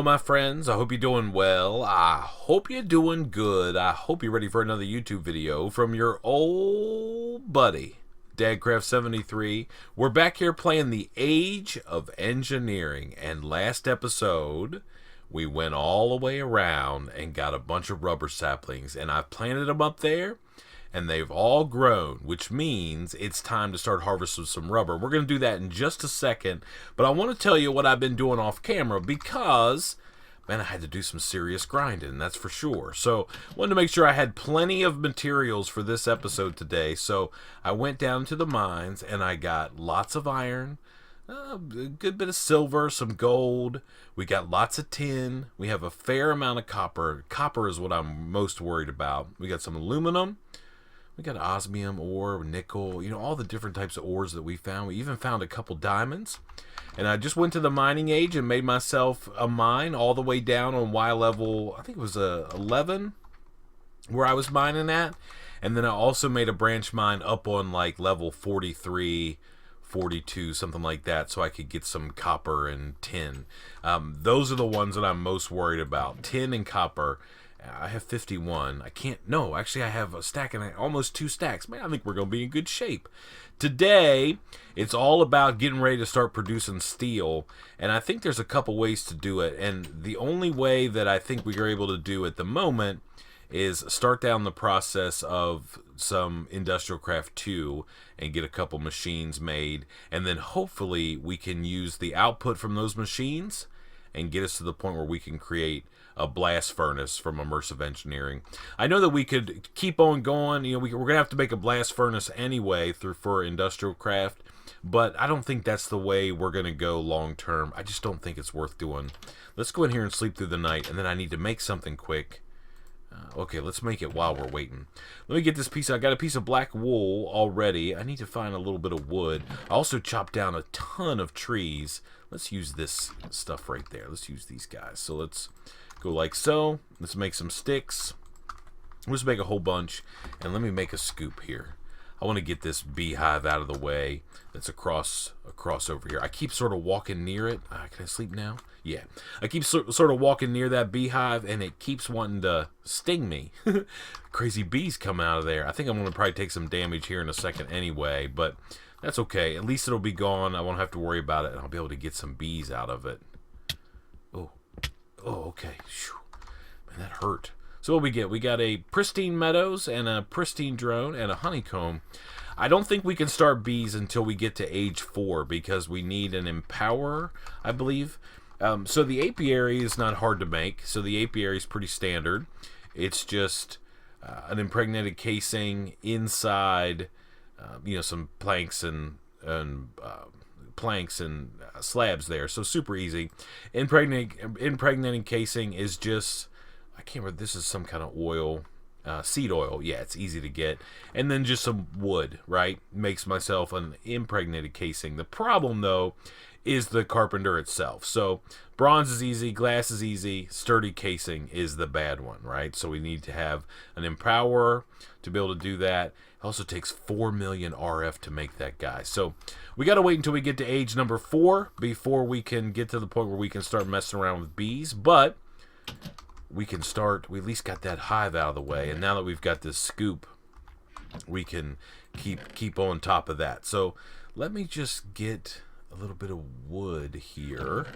my friends. I hope you're doing well. I hope you're doing good. I hope you're ready for another YouTube video from your old buddy, Dadcraft73. We're back here playing the Age of Engineering, and last episode we went all the way around and got a bunch of rubber saplings, and I've planted them up there, and they've all grown, which means it's time to start harvesting some rubber. We're going to do that in just a second, but I want to tell you what I've been doing off camera because, man, I had to do some serious grinding, that's for sure. So I wanted to make sure I had plenty of materials for this episode today, so I went down to the mines and I got lots of iron, a good bit of silver, some gold. We got lots of tin. We have a fair amount of copper. Copper is what I'm most worried about. We got some aluminum. We got osmium ore, nickel, you know, all the different types of ores that we found. We even found a couple diamonds. And I just went to the mining age and made myself a mine all the way down on Y level, I think it was 11, where I was mining at. And then I also made a branch mine up on like level 43, 42, something like that, so I could get some copper and tin. Those are the ones that I'm most worried about, tin and copper. I have 51. I can't, no, actually I have a stack and almost 2 stacks. Man, I think we're going to be in good shape. Today, it's all about getting ready to start producing steel, and I think there's a couple ways to do it, and the only way that I think we are able to do at the moment is start down the process of some Industrial Craft 2 and get a couple machines made, and then hopefully we can use the output from those machines and get us to the point where we can create a blast furnace from immersive engineering. I know that we could keep on going. You know, we're gonna have to make a blast furnace anyway for Industrial Craft, but I don't think that's the way we're gonna go long term. I just don't think it's worth doing. Let's go in here and sleep through the night, and then I need to make something quick. Okay, let's make it while we're waiting. Let me get this piece. I got a piece of black wool already. I need to find a little bit of wood. I also chopped down a ton of trees. Let's use this stuff right there. Let's use these guys. So let's go like so. Let's make some sticks. Let's make a whole bunch. And let me make a scoop here. I want to get this beehive out of the way that's across over here. I keep sort of walking near it. Can I sleep now? Yeah. I keep sort of walking near that beehive, and it keeps wanting to sting me. Crazy bees come out of there. I think I'm going to probably take some damage here in a second anyway, but that's okay. At least it'll be gone. I won't have to worry about it, and I'll be able to get some bees out of it. Oh, okay. Man, that hurt. So what we get? We got a pristine meadows and a pristine drone and a honeycomb. I don't think we can start bees until we get to age 4 because we need an empower, I believe. So the apiary is not hard to make. So the apiary is pretty standard. It's just an impregnated casing inside, you know, some planks and slabs there. So super easy. Impregnating casing is just, I can't remember, this is some kind of oil, seed oil. Yeah, it's easy to get. And then just some wood, right? Makes myself an impregnated casing. The problem, though, is the carpenter itself. So bronze is easy, glass is easy, sturdy casing is the bad one, right? So we need to have an empower to be able to do that. It also takes 4 million RF to make that guy. So we got to wait until we get to age number 4 before we can get to the point where we can start messing around with bees. But we can start, we at least got that hive out of the way, and now that we've got this scoop, we can keep on top of that. So let me just get a little bit of wood here.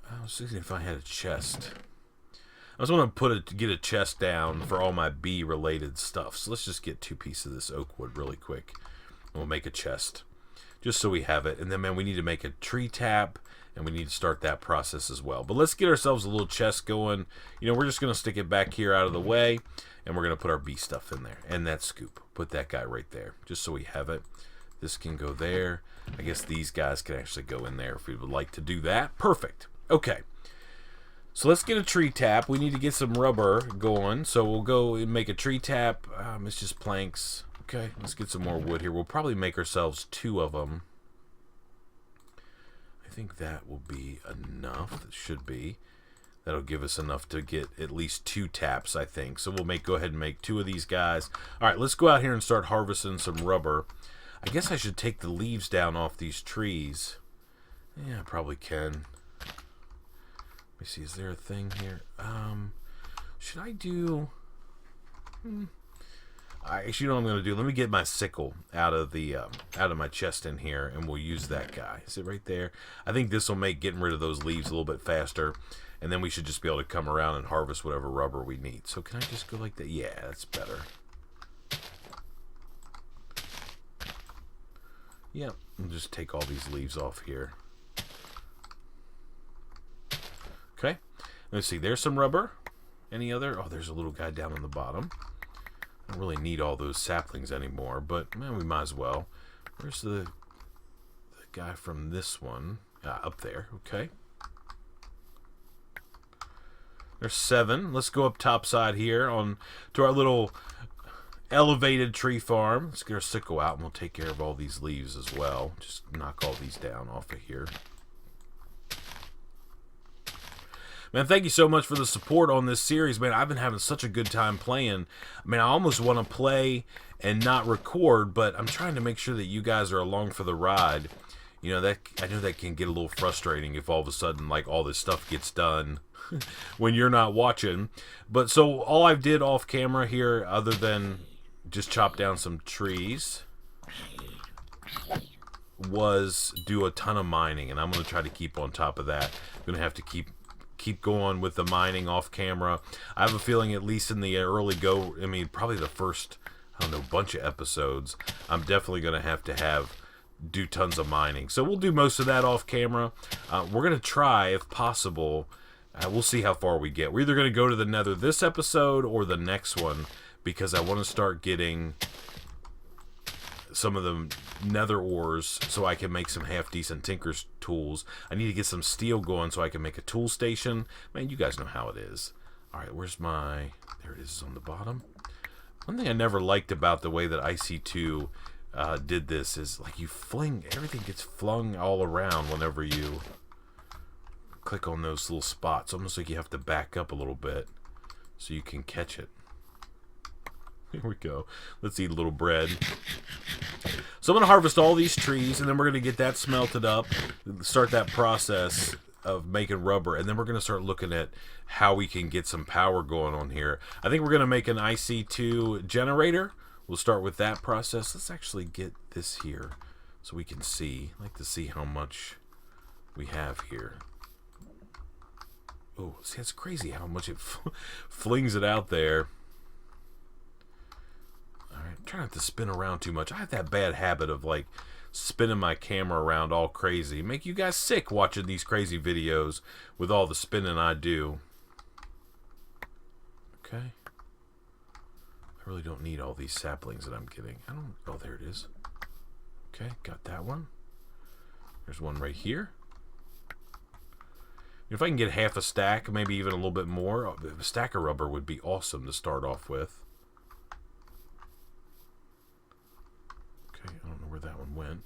I was thinking if I had a chest. I just want to get a chest down for all my bee related stuff. So let's just get 2 pieces of this oak wood really quick. And we'll make a chest just so we have it. And then, man, we need to make a tree tap, and we need to start that process as well. But let's get ourselves a little chest going. You know, we're just going to stick it back here out of the way, and we're going to put our bee stuff in there. And that scoop. Put that guy right there, just so we have it. This can go there. I guess these guys can actually go in there if we would like to do that. Perfect. Okay. So let's get a tree tap. We need to get some rubber going. So we'll go and make a tree tap. It's just planks. Okay, let's get some more wood here. We'll probably make ourselves 2 of them. I think that will be enough. It should be. That'll give us enough to get at least 2 taps, I think. So we'll go ahead and make 2 of these guys. All right, let's go out here and start harvesting some rubber. I guess I should take the leaves down off these trees. Yeah, I probably can. me see, is there a thing here? Should I do... Actually, you know what I'm going to do? Let me get my sickle out of my chest in here, and we'll use that guy. Is it right there? I think this will make getting rid of those leaves a little bit faster, and then we should just be able to come around and harvest whatever rubber we need. So can I just go like that? Yeah, that's better. Yep, and just take all these leaves off here. Okay, let's see. There's some rubber. Any other? Oh, there's a little guy down on the bottom. I don't really need all those saplings anymore, but man, we might as well. Where's the guy from this one? Up there. Okay. There's 7. Let's go up top side here on to our little elevated tree farm. Let's get our sickle out, and we'll take care of all these leaves as well. Just knock all these down off of here. Man, thank you so much for the support on this series, man. I've been having such a good time playing. I mean, I almost want to play and not record, but I'm trying to make sure that you guys are along for the ride. You know, that I know that can get a little frustrating if all of a sudden, like, all this stuff gets done when you're not watching. But so all I did off camera here, other than just chop down some trees, was do a ton of mining, and I'm going to try to keep on top of that. I'm going to have to keep going with the mining off camera. I have a feeling, at least in the early go, I mean, probably the first, I don't know, bunch of episodes, I'm definitely going to do tons of mining. So we'll do most of that off camera. We're going to try, if possible, we'll see how far we get. We're either going to go to the nether this episode or the next one, because I want to start getting some of the nether ores so I can make some half-decent tinker's tools. I need to get some steel going so I can make a tool station. Man, you guys know how it is. Alright, where's my... There it is on the bottom. One thing I never liked about the way that IC2 did this is, like, you fling... Everything gets flung all around whenever you click on those little spots. Almost like you have to back up a little bit so you can catch it. Here we go. Let's eat a little bread. So I'm going to harvest all these trees, and then we're going to get that smelted up, start that process of making rubber, and then we're going to start looking at how we can get some power going on here. I think we're going to make an IC2 generator. We'll start with that process. Let's actually get this here so we can see. I'd like to see how much we have here. Oh, see, it's crazy how much it flings it out there. Alright, try not to spin around too much. I have that bad habit of, like, spinning my camera around all crazy. Make you guys sick watching these crazy videos with all the spinning I do. Okay. I really don't need all these saplings that I'm getting. Oh, there it is. Okay, got that one. There's one right here. If I can get half a stack, maybe even a little bit more, a stack of rubber would be awesome to start off with. Okay, I don't know where that one went.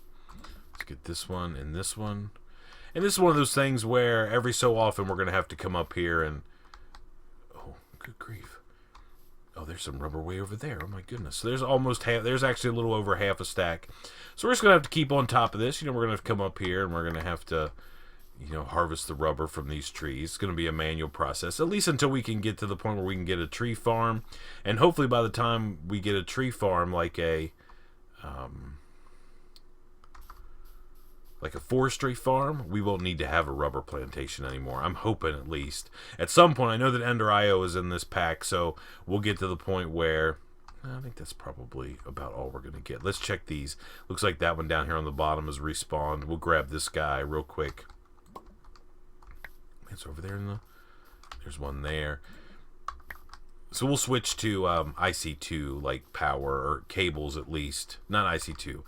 Let's get this one and this one. And this is one of those things where every so often we're going to have to come up here and... Oh, good grief. Oh, there's some rubber way over there. Oh, my goodness. So there's almost half... There's actually a little over half a stack. So we're just going to have to keep on top of this. You know, we're going to have to come up here and we're going to have to, you know, harvest the rubber from these trees. It's going to be a manual process, at least until we can get to the point where we can get a tree farm. And hopefully by the time we get a tree farm, like a forestry farm, we won't need to have a rubber plantation anymore. I'm hoping, at least. At some point, I know that Ender IO is in this pack, so we'll get to the point where... I think that's probably about all we're going to get. Let's check these. Looks like that one down here on the bottom is respawned. We'll grab this guy real quick. It's over there in the... There's one there. So we'll switch to IC2, like power, or cables at least. Not IC2.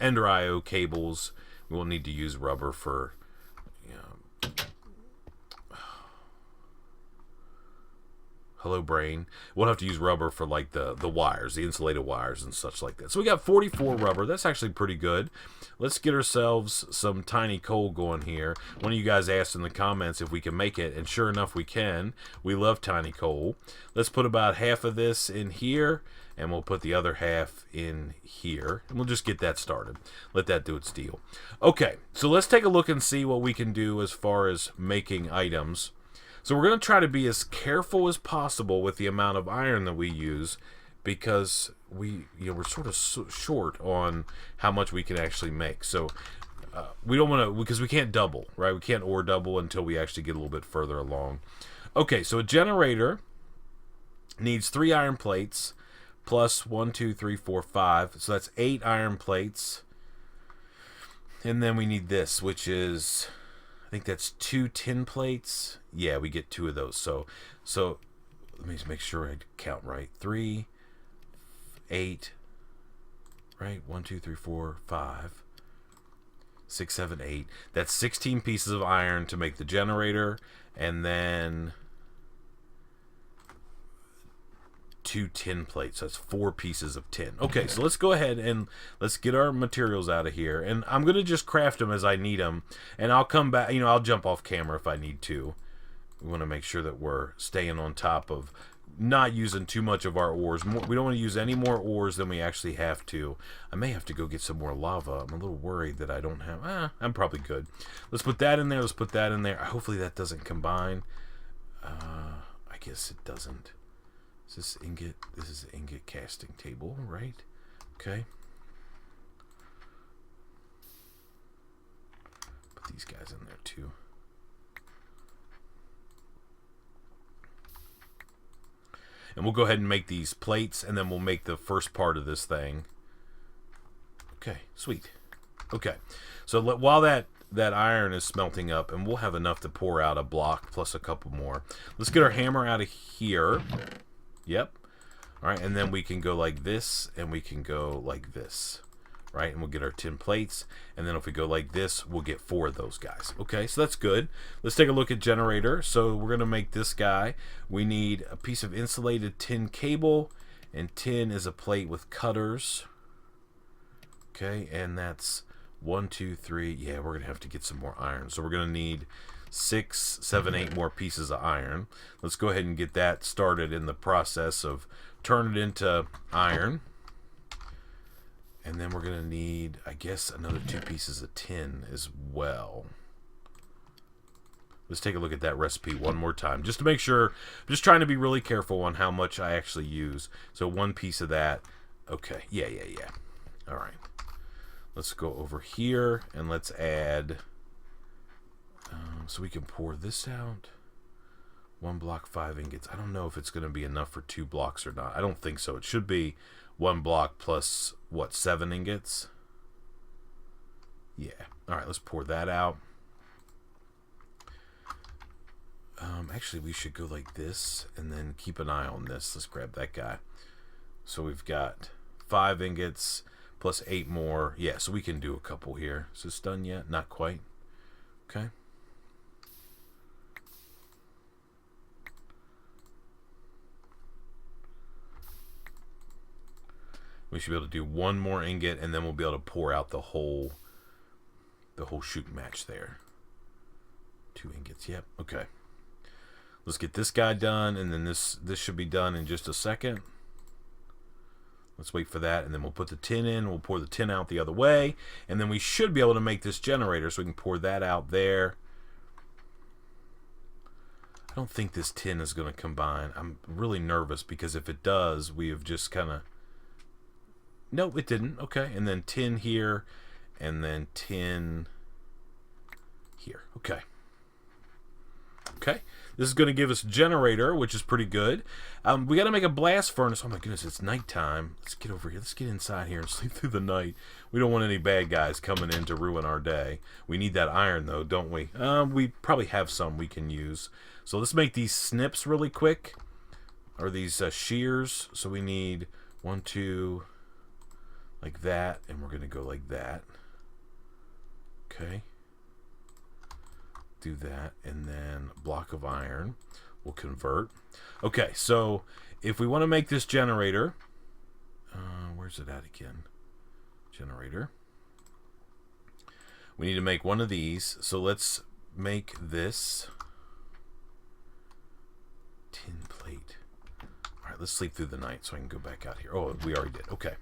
Ender IO cables. We won't need to use rubber for... You know, Hello, brain. We'll have to use rubber for like the wires, the insulated wires and such like that. So we got 44 rubber. That's actually pretty good. Let's get ourselves some tiny coal going here. One of you guys asked in the comments if we can make it, and sure enough we can. We love tiny coal. Let's put about half of this in here, and we'll put the other half in here, and we'll just get that started. Let that do its deal. Okay, so let's take a look and see what we can do as far as making items. So we're going to try to be as careful as possible with the amount of iron that we use, because we're sort of short on how much we can actually make. So we don't want to, because we can't double, right? We can't ore double until we actually get a little bit further along. Okay, so a generator needs 3 iron plates plus 1, 2, 3, 4, 5. So that's 8 iron plates. And then we need this, which is, I think that's 2 tin plates. Yeah, we get 2 of those. So let me just make sure I count right. 3, 8, right? 1, 2, 3, 4, 5, 6, 7, 8. That's 16 pieces of iron to make the generator, and then 2 tin plates. That's 4 pieces of tin. Okay, so let's go ahead and let's get our materials out of here. And I'm going to just craft them as I need them. And I'll come back, I'll jump off camera if I need to. We want to make sure that we're staying on top of not using too much of our ores. We don't want to use any more ores than we actually have to. I may have to go get some more lava. I'm a little worried that I don't have... I'm probably good. Let's put that in there. Let's put that in there. Hopefully that doesn't combine. I guess it doesn't. Is this ingot? This is the ingot casting table, right? Okay. Put these guys in there too. And we'll go ahead and make these plates, and then we'll make the first part of this thing. Okay, sweet. Okay, so while that iron is smelting up, and we'll have enough to pour out a block plus a couple more. Let's get our hammer out of here. Yep. All right, and then we can go like this, and we can go like this. Right, and we'll get our tin plates, and then if we go like this, we'll get 4 of those guys. Okay, so that's good. Let's take a look at generator. So we're going to make this guy. We need a piece of insulated tin cable, and tin is a plate with cutters. Okay, and that's 1, 2, 3. Yeah, we're going to have to get some more iron. So we're going to need 6, 7, 8 more pieces of iron. Let's go ahead and get that started in the process of turning it into iron. And then we're going to need, I guess, another 2 pieces of tin as well. Let's take a look at that recipe one more time, just to make sure. I'm just trying to be really careful on how much I actually use. So 1 piece of that. Okay, yeah. All right. Let's go over here, and let's add, so we can pour this out. 1 block, 5 ingots. I don't know if it's going to be enough for 2 blocks or not. I don't think so. It should be 1 block plus, what, 7 ingots? Yeah. All right, let's pour that out. Actually, we should go like this and then keep an eye on this. Let's grab that guy. So we've got 5 ingots plus 8 more. Yeah, so we can do a couple here. Is this done yet? Not quite. Okay. We should be able to do 1 more ingot, and then we'll be able to pour out the whole shoot match there. 2 ingots, yep, okay. Let's get this guy done, and then this should be done in just a second. Let's wait for that, and then we'll put the tin in. We'll pour the tin out the other way, and then we should be able to make this generator, so we can pour that out there. I don't think this tin is going to combine. I'm really nervous, because if it does, we have just kind of... Nope, it didn't. Okay, and then tin here, and then tin here. Okay. Okay, this is going to give us a generator, which is pretty good. We got to make a blast furnace. Oh my goodness, it's nighttime. Let's get over here. Let's get inside here and sleep through the night. We don't want any bad guys coming in to ruin our day. We need that iron, though, don't we? We probably have some we can use. So let's make these snips really quick, or these shears. So we need 1, 2... like that, and we're going to go like that. Okay. Do that, and then block of iron. We'll convert. Okay, so if we want to make this generator, where's it at again? Generator. We need to make one of these. So let's make this tin plate. All right, let's sleep through the night so I can go back out here. Oh, we already did. Okay.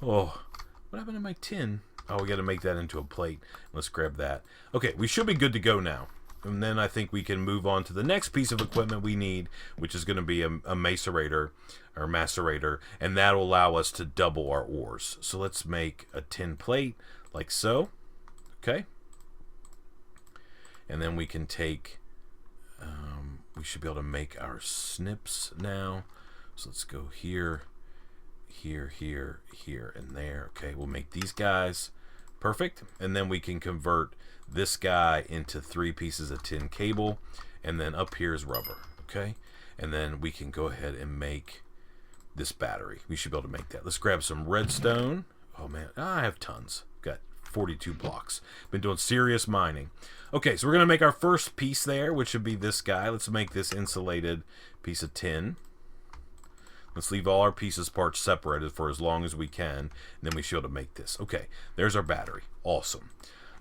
Oh, what happened to my tin? Oh, we got to make that into a plate. Let's grab that. Okay, we should be good to go now. And then I think we can move on to the next piece of equipment we need, which is going to be a macerator, or macerator, and that will allow us to double our ores. So let's make a tin plate like so. Okay. And then we can take, we should be able to make our snips now. So let's go here, here, here, here, and there. Okay, we'll make these guys. Perfect. And then we can convert this guy into 3 pieces of tin cable, and then up here is rubber. Okay, and then we can go ahead and make this battery. We should be able to make that. Let's grab some redstone. Oh man, I have tons. Got 42 blocks. Been doing serious mining. Okay, so we're gonna make our first piece there, which should be this guy. Let's make this insulated piece of tin. Let's leave all our pieces parts separated for as long as we can, and then we should be able to make this. Okay, there's our battery. Awesome.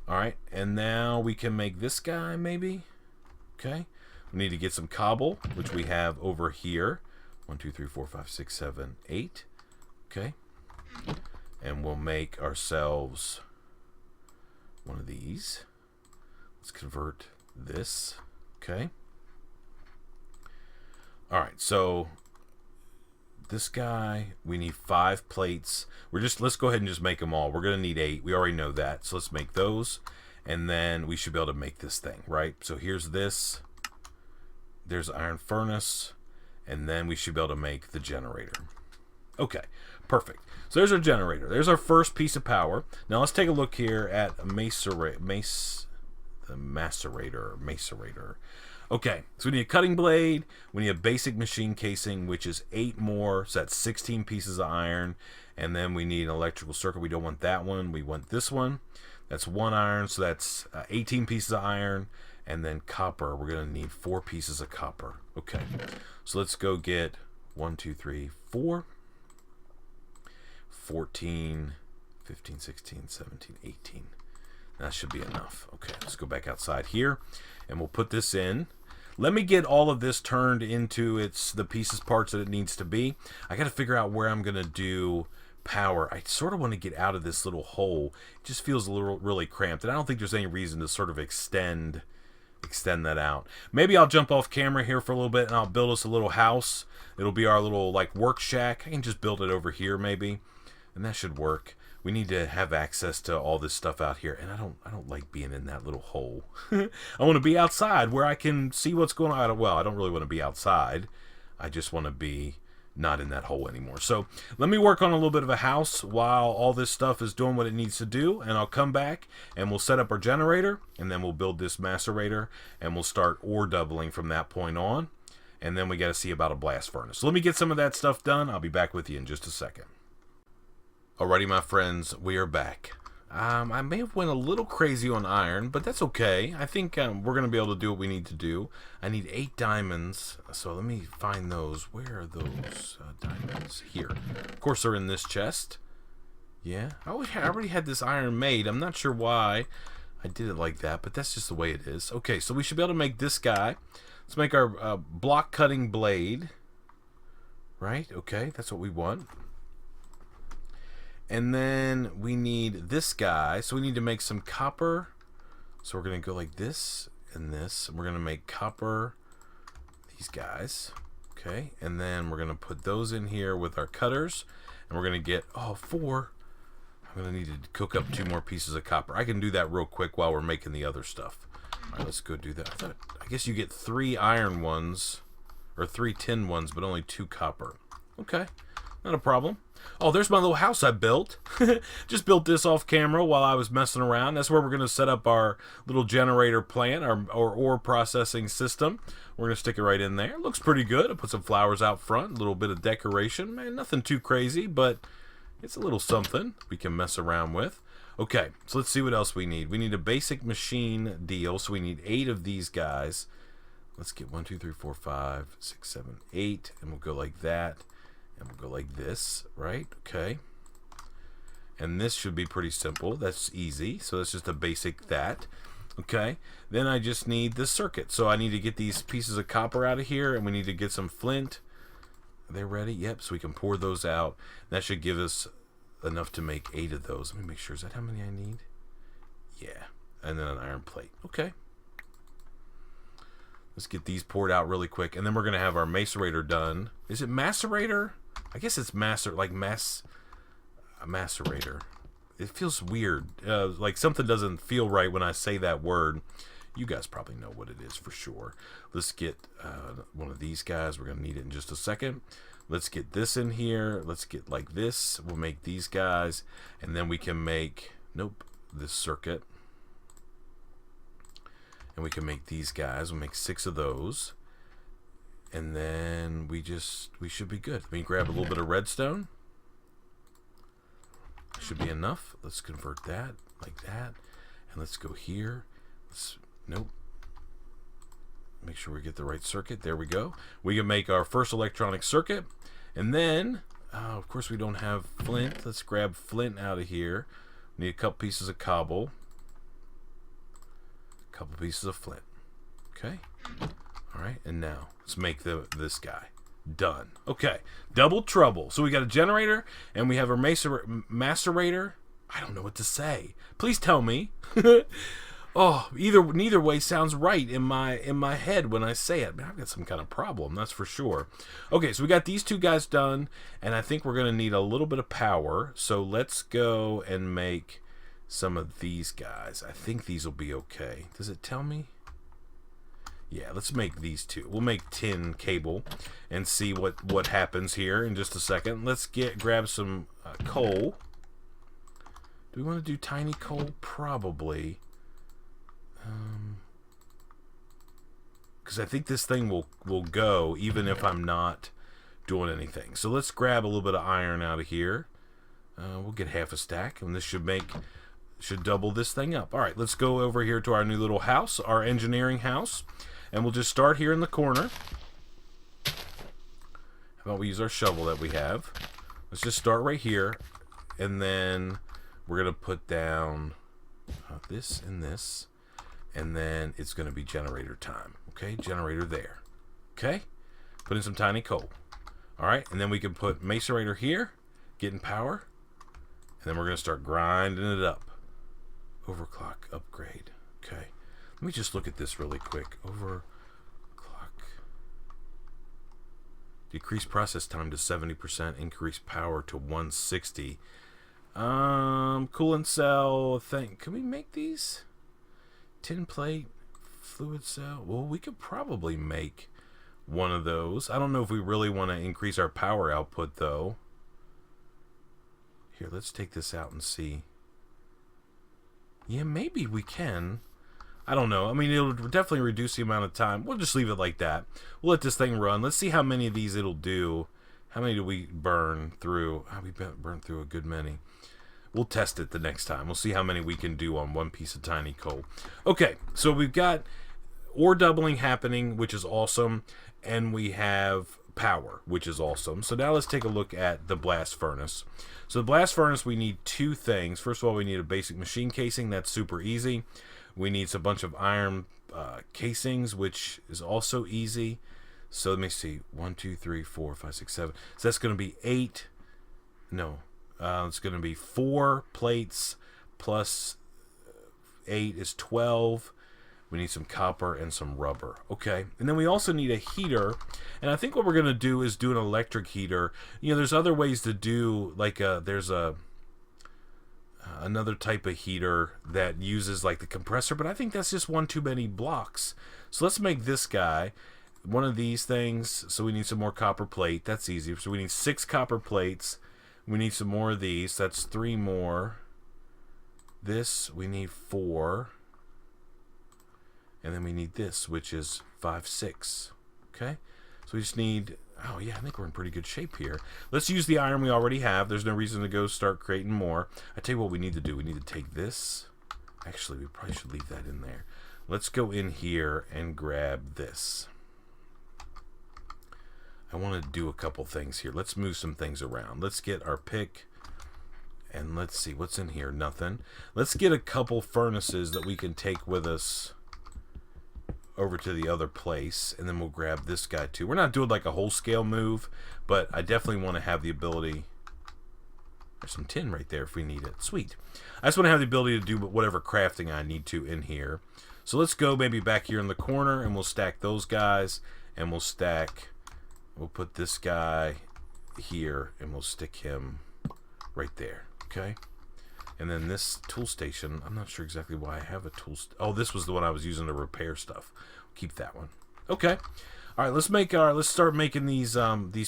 All right, and now we can make this guy maybe. Okay, we need to get some cobble, which we have over here. 1, 2, 3, 4, 5, 6, 7, 8. Okay, and we'll make ourselves one of these. Let's convert this. Okay. All right, so this guy, we need 5 plates. Let's go ahead and just make them all. We're gonna need 8. We already know that. So let's make those, and then we should be able to make this thing, right? So here's this. There's iron furnace, and then we should be able to make the generator. Okay, perfect. So there's our generator. There's our first piece of power. Now let's take a look here at the macerator. Okay, so we need a cutting blade, we need a basic machine casing, which is 8 more, so that's 16 pieces of iron, and then we need an electrical circuit. We don't want that one, we want this one. That's 1 iron, so that's 18 pieces of iron, and then copper, we're going to need 4 pieces of copper. Okay, so let's go get 1, 2, 3, 4, 14, 15, 16, 17, 18. That should be enough. Okay, let's go back outside here, and we'll put this in. Let me get all of this turned into the pieces parts that it needs to be. I got to figure out where I'm going to do power. I sort of want to get out of this little hole. It just feels a little really cramped, and I don't think there's any reason to sort of extend that out. Maybe I'll jump off camera here for a little bit, and I'll build us a little house. It'll be our little like work shack. I can just build it over here maybe, and that should work. We need to have access to all this stuff out here, and I don't like being in that little hole. I want to be outside where I can see what's going on. I don't really want to be outside. I just want to be not in that hole anymore. So let me work on a little bit of a house while all this stuff is doing what it needs to do, and I'll come back and we'll set up our generator, and then we'll build this macerator, and we'll start ore doubling from that point on, and then we got to see about a blast furnace. So let me get some of that stuff done. I'll be back with you in just a second. Alrighty, my friends, we are back. I may have went a little crazy on iron, but that's okay. I think we're going to be able to do what we need to do. I need 8 diamonds, so let me find those. Where are those diamonds? Here. Of course, they're in this chest. Yeah, I already had this iron made. I'm not sure why I did it like that, but that's just the way it is. Okay, so we should be able to make this guy. Let's make our block cutting blade. Right? Okay, that's what we want. And then we need this guy, so we need to make some copper. So we're going to go like this and this. We're going to make copper, these guys. Okay, and then we're going to put those in here with our cutters. And we're going to get, 4. I'm going to need to cook up 2 more pieces of copper. I can do that real quick while we're making the other stuff. All right, let's go do that. I guess you get 3 iron ones, or 3 tin ones, but only 2 copper. Okay, not a problem. Oh, there's my little house I built. Just built this off camera while I was messing around. That's where we're going to set up our little generator plant, our ore processing system. We're going to stick it right in there. It looks pretty good. I put some flowers out front, a little bit of decoration. Man, nothing too crazy, but it's a little something we can mess around with. Okay, so let's see what else we need. We need a basic machine deal, so we need 8 of these guys. Let's get 1, 2, 3, 4, 5, 6, 7, 8, and we'll go like that, and we'll go like this, right? Okay. And this should be pretty simple. That's easy. So that's just a basic that. Okay. Then I just need the circuit. So I need to get these pieces of copper out of here, and we need to get some flint. Are they ready? Yep. So we can pour those out. That should give us enough to make 8 of those. Let me make sure. Is that how many I need? Yeah. And then an iron plate. Okay. Let's get these poured out really quick. And then we're going to have our macerator done. Is it macerator? I guess it's macerator. It feels weird. Like something doesn't feel right when I say that word. You guys probably know what it is for sure. Let's get one of these guys. We're going to need it in just a second. Let's get this in here. Let's get like this. We'll make these guys. And then we can make, this circuit. And we can make these guys. We'll make 6 of those. And then we should be good. Let me grab a little bit of redstone. Should be enough. Let's convert that like that. And let's go here. Make sure we get the right circuit. There we go. We can make our first electronic circuit. And then, of course, we don't have flint. Let's grab flint out of here. Need a couple pieces of cobble. A couple pieces of flint. Okay. All right. And now let's make this guy. Done. Okay. Double trouble. So we got a generator and we have our macerator. I don't know what to say. Please tell me. Oh, neither way sounds right in my head when I say it. Man, I've got some kind of problem, that's for sure. Okay, so we got these 2 guys done, and I think we're going to need a little bit of power. So let's go and make some of these guys. I think these will be okay. Does it tell me? Yeah, let's make these 2. We'll make tin cable and see what happens here in just a second. Let's grab some coal. Do we want to do tiny coal? Probably. Because I think this thing will go even if I'm not doing anything. So let's grab a little bit of iron out of here. We'll get half a stack, and this should double this thing up. All right, let's go over here to our new little house, our engineering house. And we'll just start here in the corner. How about we use our shovel that we have? Let's just start right here. And then we're going to put down this and this. And then it's going to be generator time. Okay, generator there. Okay, put in some tiny coal. All right, and then we can put macerator here, getting power. And then we're going to start grinding it up. Overclock upgrade. Okay. Let me just look at this really quick. Overclock. Decrease process time to 70%. Increase power to 160. Coolant cell thing. Can we make these? Tin plate. Fluid cell. Well, we could probably make one of those. I don't know if we really want to increase our power output, though. Here, let's take this out and see. Yeah, maybe we can. I don't know. I mean, it'll definitely reduce the amount of time. We'll just leave it like that. We'll let this thing run. Let's see how many of these it'll do. How many do we burn through? We burned through a good many. We'll test it the next time. We'll see how many we can do on one piece of tiny coal. Okay, so we've got ore doubling happening, which is awesome. And we have power, which is awesome. So now let's take a look at the blast furnace. So the blast furnace, we need 2 things. First of all, we need a basic machine casing. That's super easy. We need a bunch of iron casings, which is also easy. So let me see. 1, 2, 3, 4, 5, 6, 7. So that's going to be 8. No. It's going to be 4 plates plus 8 is 12. We need some copper and some rubber. Okay. And then we also need a heater. And I think what we're going to do is do an electric heater. You know, there's other ways to do, like there's another type of heater that uses like the compressor, but I think that's just one too many blocks. So let's make this guy one of these things. So we need some more copper plate. That's easy. So we need 6 copper plates. We need some more of these. That's 3 more. This we need 4. And then we need this, which is 5, 6. Okay? So we just need... Oh, yeah, I think we're in pretty good shape here. Let's use the iron we already have. There's no reason to go start creating more. I tell you what we need to do. We need to take this. Actually, we probably should leave that in there. let's go in here and grab this. I want to do a couple things here. Let's move some things around. Let's get our pick, and let's see what's in here. Nothing. Let's get a couple furnaces that we can take with us over to the other place, and then we'll grab this guy too. We're not doing like a whole scale move, but I definitely want to have the ability. There's some tin right there if we need it. Sweet. I just want to have the ability to do whatever crafting I need to in here. So let's go maybe back here in the corner, and we'll stack those guys, and we'll put this guy here, and we'll stick him right there. Okay. And then this tool station, I'm not sure exactly why I have a tool. Oh, this was the one I was using to repair stuff. Keep that one. Okay. All right, let's start making these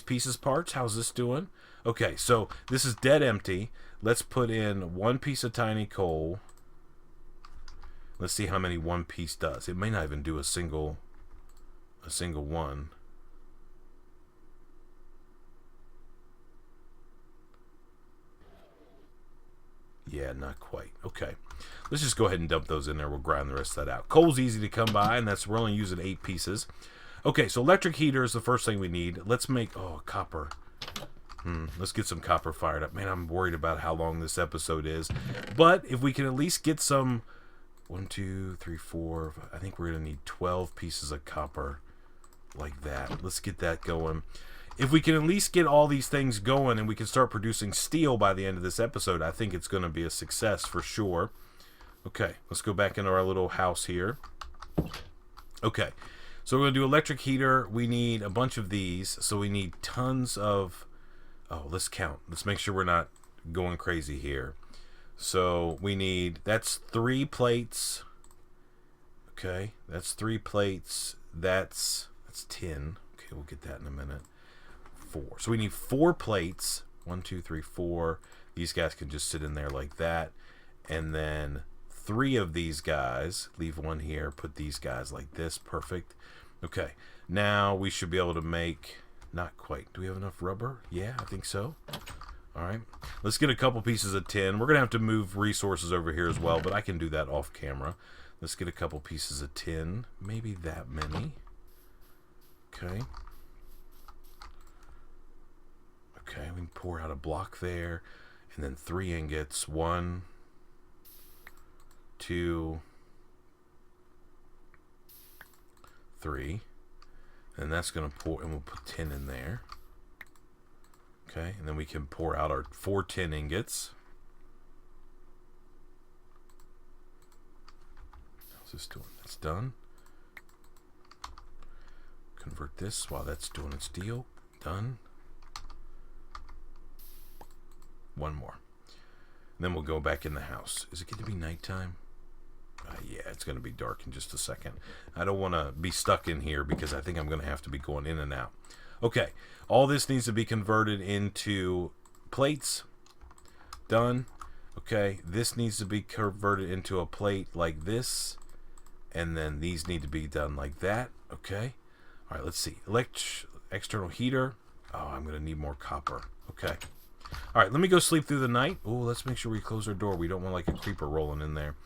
pieces parts. How's this doing? Okay, so this is dead empty. Let's put in one piece of tiny coal. Let's see how many one piece does. It may not even do a single one. Yeah, not quite. Okay. Let's just go ahead and dump those in there. We'll grind the rest of that out. Coal's easy to come by, and we're only using 8 pieces. Okay, so electric heater is the first thing we need. Let's make... Oh, copper. Let's get some copper fired up. Man, I'm worried about how long this episode is. But if we can at least get some... 1, 2, 3, 4... I think we're going to need 12 pieces of copper like that. Let's get that going. If we can at least get all these things going and we can start producing steel by the end of this episode, I think it's going to be a success for sure. Okay, let's go back into our little house here. Okay, so we're going to do electric heater. We need a bunch of these, so we need tons of... Oh, let's count. Let's make sure we're not going crazy here. So we need... That's 3 plates. Okay, that's 3 plates. That's 10. Okay, we'll get that in a minute. 4. So we need 4 plates. 1, 2, 3, 4. These guys can just sit in there like that. And then 3 of these guys. Leave 1 here. Put these guys like this. Perfect. Okay. Now we should be able to make... Not quite. Do we have enough rubber? Yeah, I think so. Alright. Let's get a couple pieces of tin. We're going to have to move resources over here as well, but I can do that off camera. Let's get a couple pieces of tin. Maybe that many. Okay. Okay, we can pour out a block there, and then 3 ingots. 1, 2, 3, and that's going to pour, and we'll put 10 in there. Okay, and then we can pour out our 4 tin ingots. How's this doing? That's done. Convert this while that's doing its deal. Done. 1 more. And then we'll go back in the house. Is it going to be nighttime? Yeah, it's going to be dark in just a second. I don't want to be stuck in here because I think I'm going to have to be going in and out. Okay, all this needs to be converted into plates. Done. Okay, this needs to be converted into a plate like this. And then these need to be done like that. Okay. All right, let's see. External heater. Oh, I'm going to need more copper. Okay. All right, let me go sleep through the night. Oh, let's make sure we close our door. We don't want like a creeper rolling in there.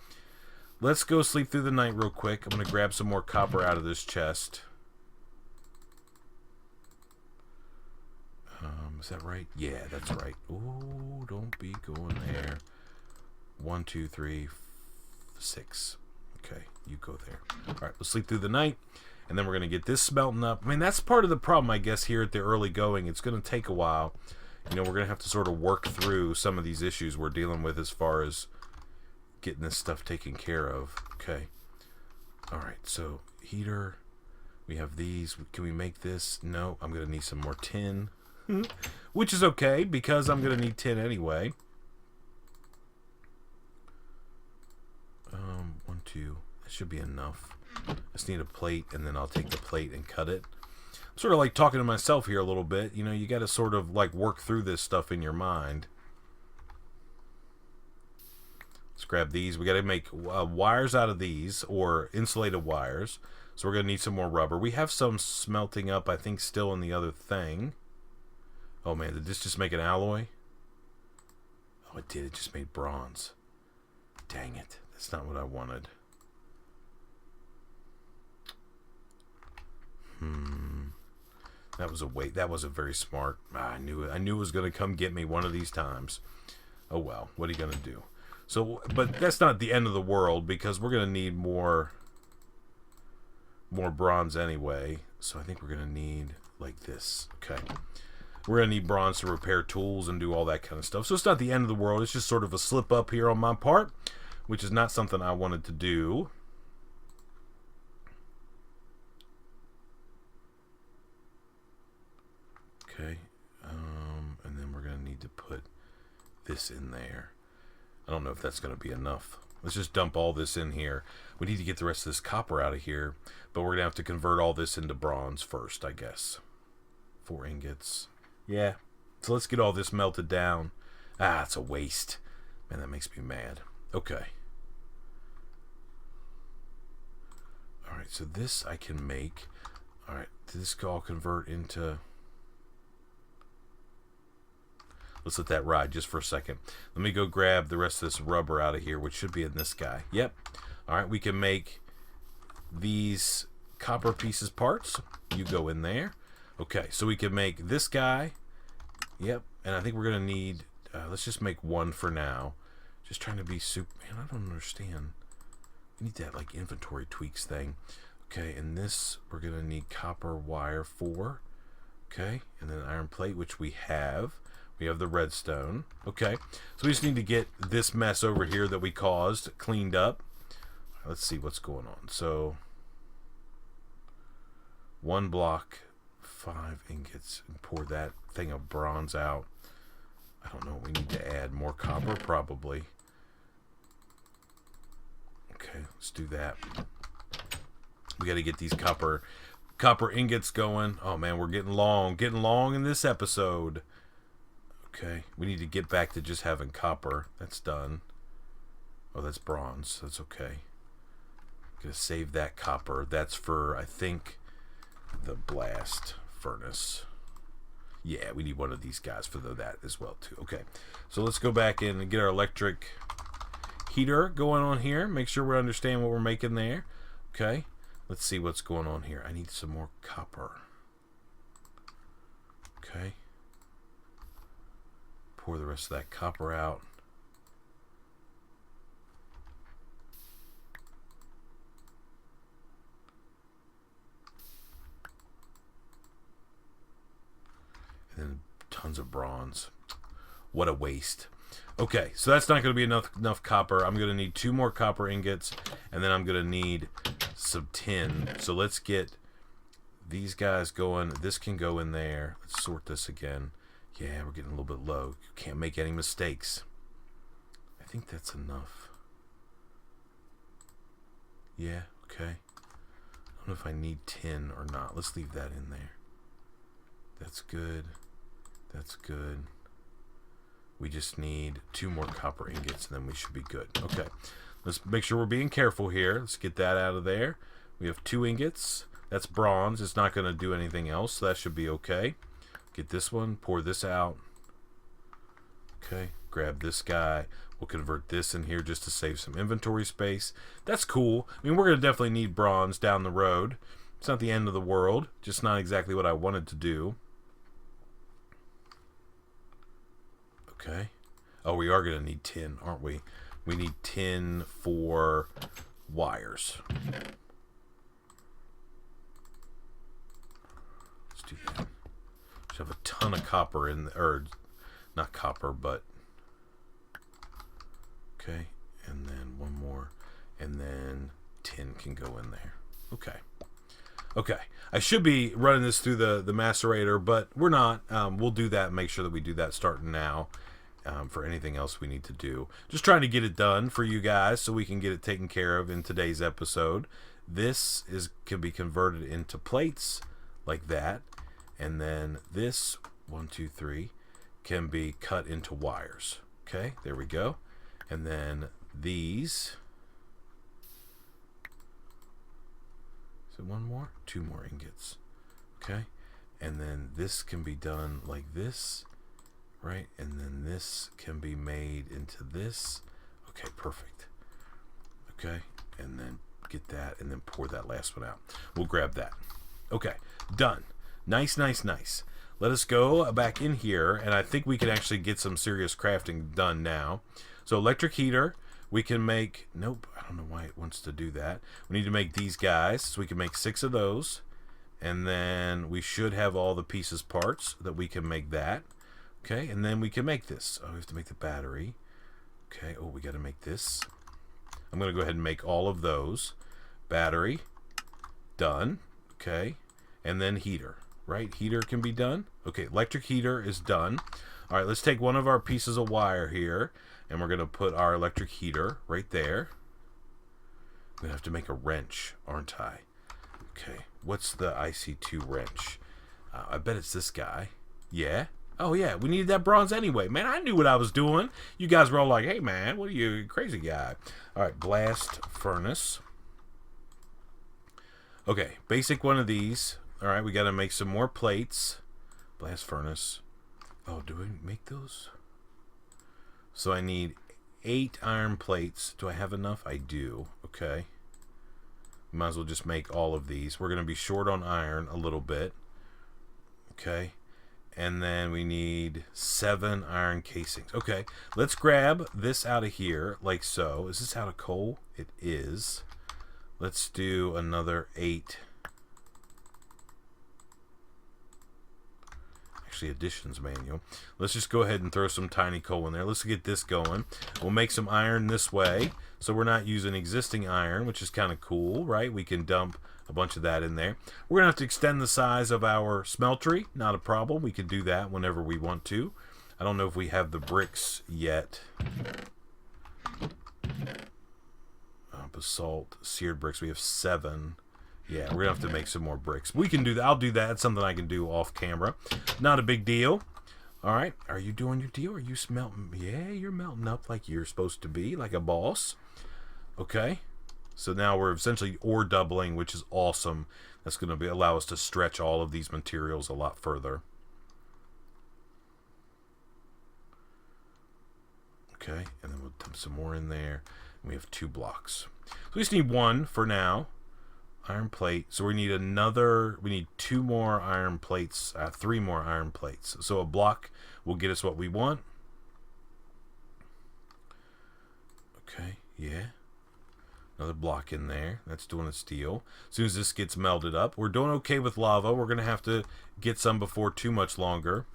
Let's go sleep through the night real quick. I'm going to grab some more copper out of this chest. Is that right? Yeah, that's right. Oh, don't be going there. 1, 2, 3, 6. Okay, you go there. All right, we'll sleep through the night, and then we're going to get this smelting up. I mean, that's part of the problem, I guess, here at the early going. It's going to take a while. You know, we're going to have to sort of work through some of these issues we're dealing with as far as getting this stuff taken care of. Okay. All right, so heater. We have these. Can we make this? No, I'm going to need some more tin. Which is okay, because I'm going to need tin anyway. 1, 2. That should be enough. I just need a plate, and then I'll take the plate and cut it. I'm sort of like talking to myself here a little bit. You know, you got to sort of like work through this stuff in your mind. Let's grab these. We got to make wires out of these, or insulated wires. So we're going to need some more rubber. We have some smelting up, I think, still in the other thing. Oh man, did this just make an alloy? Oh, it did. It just made bronze. Dang it. That's not what I wanted. That was a wait. That wasn't very smart. I knew it. I knew it was going to come get me one of these times. Oh well. What are you going to do? So, but that's not the end of the world because we're going to need more bronze anyway. So I think we're going to need like this. Okay. We're going to need bronze to repair tools and do all that kind of stuff. So it's not the end of the world. It's just sort of a slip up here on my part, which is not something I wanted to do. Okay. And then we're going to need to put this in there. I don't know if that's going to be enough. Let's just dump all this in here. We need to get the rest of this copper out of here, but we're going to have to convert all this into bronze first, I guess. 4 ingots. Yeah. So let's get all this melted down. Ah, it's a waste. Man, that makes me mad. Okay. Alright, so this I can make. Alright, this can all convert into... Let's let that ride just for a second. Let me go grab the rest of this rubber out of here, which should be in this guy. Yep. Alright, we can make these copper pieces parts. You go in there. Okay, so we can make this guy. Yep, and I think we're going to need... let's just make one for now. Just trying to be super... Man, I don't understand. We need that, like, inventory tweaks thing. Okay, and this, we're going to need copper wire 4. Okay, and then iron plate, which we have. We have the redstone. Okay, so we just need to get this mess over here that we caused cleaned up. Let's see what's going on. So, 1 block, 5 ingots, and pour that thing of bronze out. I don't know. We need to add more copper, probably. Okay, let's do that. We got to get these copper ingots going. Oh man, we're getting long in this episode. Okay, we need to get back to just having copper. That's done. Oh, that's bronze. That's okay. Gonna save that copper. That's for, I think, the blast furnace. Yeah, we need one of these guys for that as well too. Okay, so let's go back in and get our electric heater going on here. Make sure we understand what we're making there. Okay, let's see what's going on here. I need some more copper. Okay. Pour the rest of that copper out. And then tons of bronze. What a waste. Okay, so that's not going to be enough copper. I'm going to need 2 more copper ingots, and then I'm going to need some tin. So let's get these guys going. This can go in there. Let's sort this again. Yeah, we're getting a little bit low. You can't make any mistakes. I think that's enough. Yeah, okay. I don't know if I need tin or not. Let's leave that in there. That's good. That's good. We just need 2 more copper ingots and then we should be good. Okay. Let's make sure we're being careful here. Let's get that out of there. We have 2 ingots. That's bronze. It's not going to do anything else, so that should be okay. Get this one, pour this out. Okay, grab this guy. We'll convert this in here just to save some inventory space. That's cool. I mean, we're going to definitely need bronze down the road. It's not the end of the world, just not exactly what I wanted to do. Okay. Oh, we are going to need tin, aren't we? We need tin for wires. Let's do that. Should have a ton of copper in, or not copper, but okay, and then 1 more, and then tin can go in there. Okay, okay. I should be running this through the macerator, but we're not. We'll do that and make sure that we do that starting now. For anything else we need to do, just trying to get it done for you guys so we can get it taken care of in today's episode. This can be converted into plates like that. And then this 1, 2, 3 can be cut into wires. Okay, there we go. And then these. Is it 1 more? 2 more ingots. Okay, and then this can be done like this, right? And then this can be made into this. Okay, perfect. Okay, and then get that, and then pour that last one out. We'll grab that. Okay, done. Nice, nice, nice. Let us go back in here, and I think we can actually get some serious crafting done now. So electric heater, we can make... Nope, I don't know why it wants to do that. We need to make these guys, so we can make 6 of those. And then we should have all the pieces parts that we can make that. Okay, and then we can make this. Oh, we have to make the battery. Okay, oh, we got to make this. I'm going to go ahead and make all of those. Battery, done. Okay, and then heater, right? Heater can be done. Okay, electric heater is done. All right, let's take one of our pieces of wire here, and we're going to put our electric heater right there. I'm going to have to make a wrench, aren't I? Okay, what's the IC2 wrench? I bet it's this guy. Yeah. Oh, yeah, we needed that bronze anyway. Man, I knew what I was doing. You guys were all like, hey, man, what are you, crazy guy? All right, blast furnace. Okay, basic one of these. All right, we got to make some more plates. Blast furnace. Oh, do we make those? So I need 8 iron plates. Do I have enough? I do. Okay. Might as well just make all of these. We're going to be short on iron a little bit. Okay. And then we need 7 iron casings. Okay, let's grab this out of here, like so. Is this out of coal? It is. Let's do another 8. Actually, additions manual. Let's just go ahead and throw some tiny coal in there. Let's get this going. We'll make some iron this way, so we're not using existing iron, which is kind of cool, right? We can dump a bunch of that in there. We're going to have to extend the size of our smeltery. Not a problem. We can do that whenever we want to. I don't know if we have the bricks yet. Basalt, seared bricks. We have 7. Yeah, we're going to have to make some more bricks. We can do that. I'll do that. It's something I can do off camera. Not a big deal. All right. Are you doing your deal? Are you smelting? Yeah, you're melting up like you're supposed to be, like a boss. Okay. So now we're essentially ore doubling, which is awesome. That's going to allow us to stretch all of these materials a lot further. Okay, and then we'll dump some more in there. And we have 2 blocks. So we just need 1 for now. Iron plate. So we need another. We need 2 more iron plates. 3 more iron plates. So a block will get us what we want. Okay, yeah. Another block in there. That's doing its deal. As soon as this gets melted up, we're doing okay with lava. We're going to have to get some before too much longer.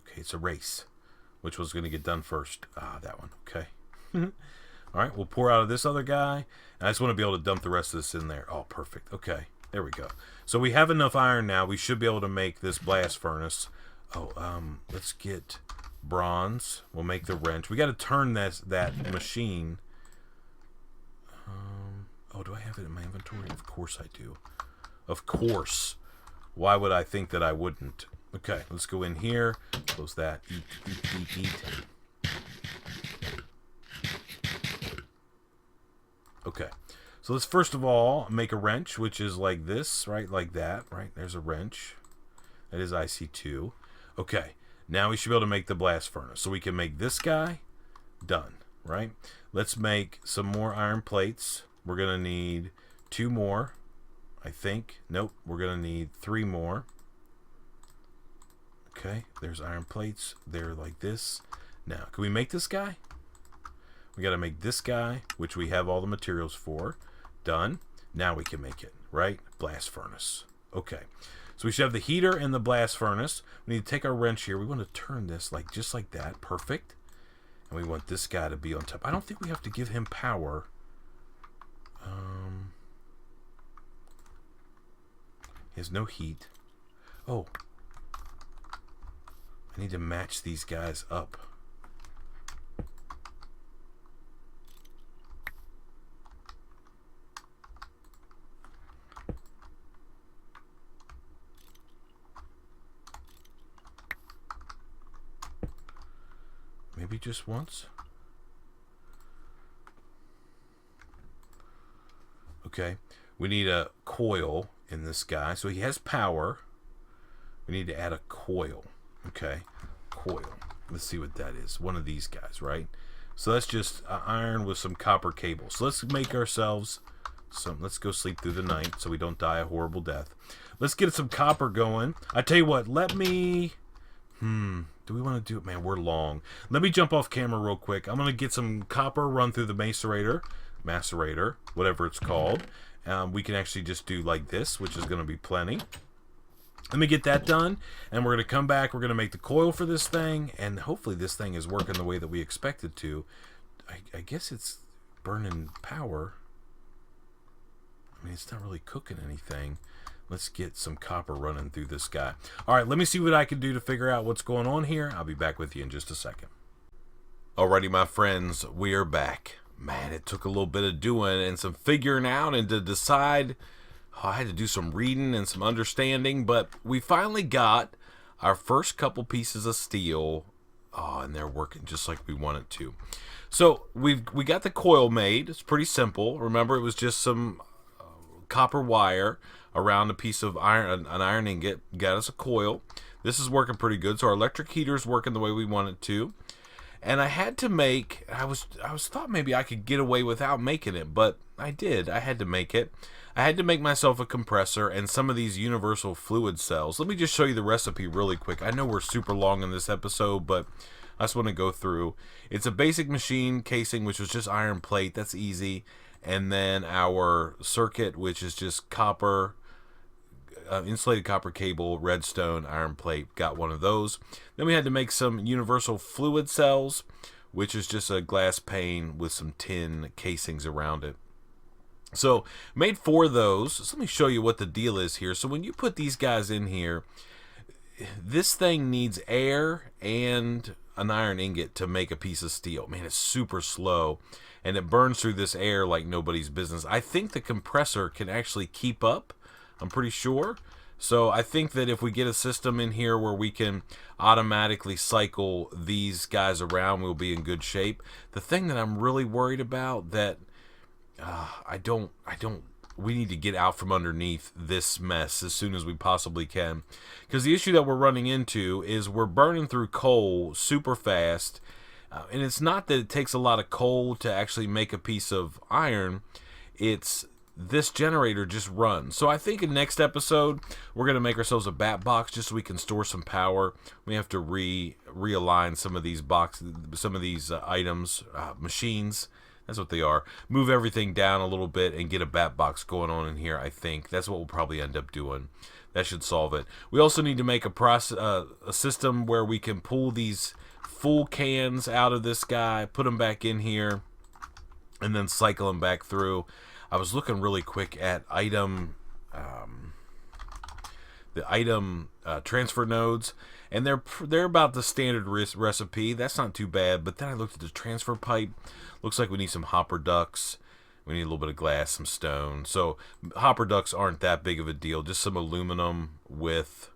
Okay, it's a race. Which was going to get done first? Ah, that one. Okay. All right, we'll pour out of this other guy. And I just want to be able to dump the rest of this in there. Oh, perfect. Okay, there we go. So we have enough iron now. We should be able to make this blast furnace. Oh, let's get bronze. We'll make the wrench. We got to turn that machine. Oh, do I have it in my inventory? Of course I do. Of course. Why would I think that I wouldn't? Okay, let's go in here. Close that. Eat, eat, eat, eat. Okay, so let's first of all make a wrench, which is like this, right? Like that, right? There's a wrench. That is IC2. Okay, now we should be able to make the blast furnace. So we can make this guy. Done, right? Let's make some more iron plates. We're going to need 2 more, I think. Nope, we're going to need 3 more. Okay, there's iron plates. They're like this. Now, can we make this guy? We got to make this guy, which we have all the materials for. Done. Now we can make it, right? Blast furnace. Okay. So we should have the heater and the blast furnace. We need to take our wrench here. We want to turn this like just like that. Perfect. And we want this guy to be on top. I don't think we have to give him power. He has no heat. Oh. I need to match these guys up. Maybe just once. Okay, we need a coil in this guy. So he has power. We need to add a coil. Okay, coil. Let's see what that is. One of these guys, right? So that's just iron with some copper cable. So let's make ourselves let's go sleep through the night so we don't die a horrible death. Let's get some copper going. I tell you what, let me... do we want to do it? Man, we're long. Let me jump off camera real quick. I'm going to get some copper, run through the Macerator, whatever it's called. We can actually just do like this, which is going to be plenty. Let me get that done, and we're going to come back. We're going to make the coil for this thing, and hopefully this thing is working the way that we expect it to. I guess it's burning power. I mean, it's not really cooking anything. Let's get some copper running through this guy. All right, let me see what I can do to figure out what's going on here. I'll be back with you in just a second. Alrighty, my friends, we are back. Man, it took a little bit of doing and some figuring out and to decide. I had to do some reading and some understanding, but we finally got our first couple pieces of steel. Oh, and they're working just like we want it to. So we got the coil made. It's pretty simple. Remember, it was just some copper wire around a piece of iron, an iron ingot, got us a coil. This is working pretty good. So our electric heater is working the way we want it to. And I had to make, I was thought maybe I could get away without making it, but I did. I had to make it. I had to make myself a compressor and some of these universal fluid cells. Let me just show you the recipe really quick. I know we're super long in this episode, but I just want to go through. It's a basic machine casing, which was just iron plate. That's easy. And then our circuit, which is just copper, insulated copper cable, redstone, iron plate. Got one of those. Then we had to make some universal fluid cells, which is just a glass pane with some tin casings around it. So made 4 of those. So let me show you what the deal is here. So when you put these guys in here, this thing needs air and an iron ingot to make a piece of steel. Man, it's super slow, and it burns through this air like nobody's business. I think the compressor can actually keep up. I'm pretty sure. So I think that if we get a system in here where we can automatically cycle these guys around, we'll be in good shape. The thing that I'm really worried about that we need to get out from underneath this mess as soon as we possibly can. Because the issue that we're running into is we're burning through coal super fast. And it's not that it takes a lot of coal to actually make a piece of iron. It's this generator just runs. So I think in next episode, we're going to make ourselves a bat box just so we can store some power. We have to realign some of these items, machines. That's what they are. Move everything down a little bit and get a bat box going on in here, I think. That's what we'll probably end up doing. That should solve it. We also need to make a system where we can pull these full cans out of this guy, put them back in here, and then cycle them back through. I was looking really quick at the item transfer nodes, and they're about the standard recipe. That's not too bad. But then I looked at the transfer pipe. Looks like we need some hopper ducts. We need a little bit of glass, some stone. So hopper ducts aren't that big of a deal. Just some aluminum with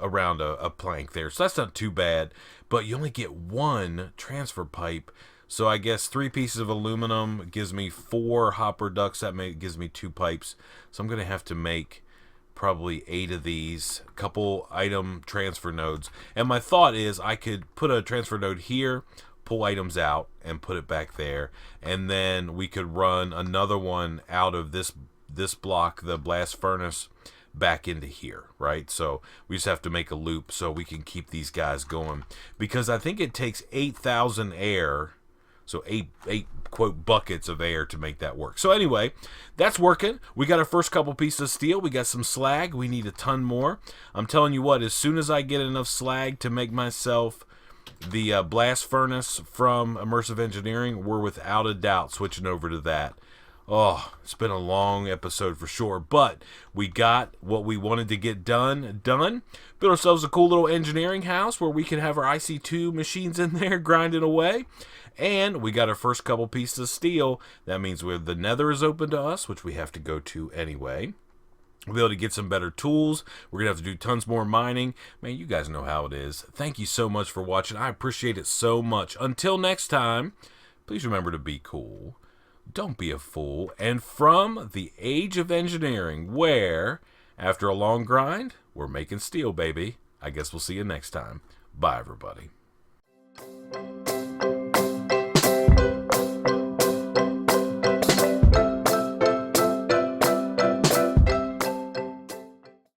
around a plank there. So that's not too bad. But you only get 1 transfer pipe. So I guess 3 pieces of aluminum gives me 4 hopper ducts. That gives me 2 pipes. So I'm going to have to make probably 8 of these, a couple item transfer nodes. And my thought is I could put a transfer node here, pull items out, and put it back there. And then we could run another one out of this block, the blast furnace, back into here, right? So we just have to make a loop so we can keep these guys going. Because I think it takes 8,000 air, so eight quote buckets of air to make that work. So anyway, that's working. We got our first couple pieces of steel. We got some slag. We need a ton more. I'm telling you what, as soon as I get enough slag to make myself the blast furnace from Immersive Engineering, we're without a doubt switching over to that. Oh, it's been a long episode for sure, but we got what we wanted to get done. Built ourselves a cool little engineering house where we can have our IC2 machines in there grinding away. And we got our first couple pieces of steel. That means the nether is open to us, which we have to go to anyway. We'll be able to get some better tools. We're going to have to do tons more mining. Man, you guys know how it is. Thank you so much for watching. I appreciate it so much. Until next time, please remember to be cool. Don't be a fool. And from the age of engineering, where, after a long grind, we're making steel, baby. I guess we'll see you next time. Bye, everybody.